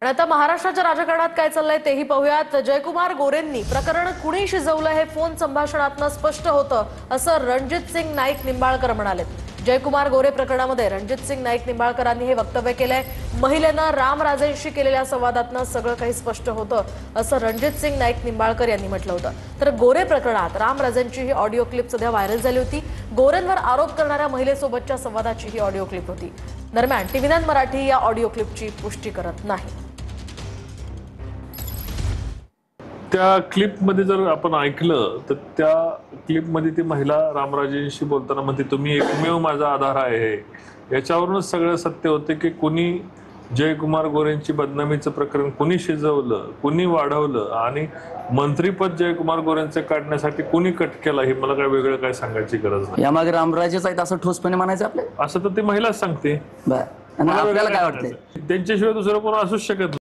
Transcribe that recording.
आणि आता महाराष्ट्राच्या राजकारणात काय चाललंय तेही पाहूयात। जयकुमार गोरेंनी प्रकरण कुणी शिजवलं हे फोन संभाषणातून स्पष्ट होतं असं रणजित सिंग नाईक निंबाळकर म्हणाले। जयकुमार गोरे प्रकरणामध्ये रणजित सिंग नाईक निंबाळकरांनी हे वक्तव्य केलंय। महिलेनं रामराजेंशी केलेल्या संवादातून सगळं काही स्पष्ट होतं असं रणजित सिंग नाईक निंबाळकर यांनी म्हटलं होतं। तर गोरे प्रकरणात रामराजेंची ही ऑडिओ क्लिप सध्या व्हायरल झाली होती। गोरेंवर आरोप करणाऱ्या महिलेसोबतच्या संवादाची ही ऑडिओ क्लिप होती। दरम्यान टीव्ही9 मराठी या ऑडिओ क्लिपची पुष्टी करत नाही। त्या क्लिपमध्ये जर आपण ऐकलं तर त्या क्लिपमध्ये ती महिला रामराजेंशी बोलताना म्हणते, तुम्ही एकमेव माझा आधार आहे। याच्यावरूनच सगळं सत्य होते की कुणी जयकुमार गोरेंची बदनामीचं प्रकरण कुणी शिजवलं, कुणी वाढवलं आणि मंत्रीपद जयकुमार गोरेंचे काढण्यासाठी कुणी कट केला, हे मला काय वेगळं काय सांगायची गरज नाही। यामागे रामराजेच आहेत असं ठोसपणे म्हणायचं आपल्याला? असं तर ती महिलाच सांगते। बरं, आणि आपल्याला काय वाटतंय? त्यांच्याशिवाय दुसरं कोण असूच शकत नाही।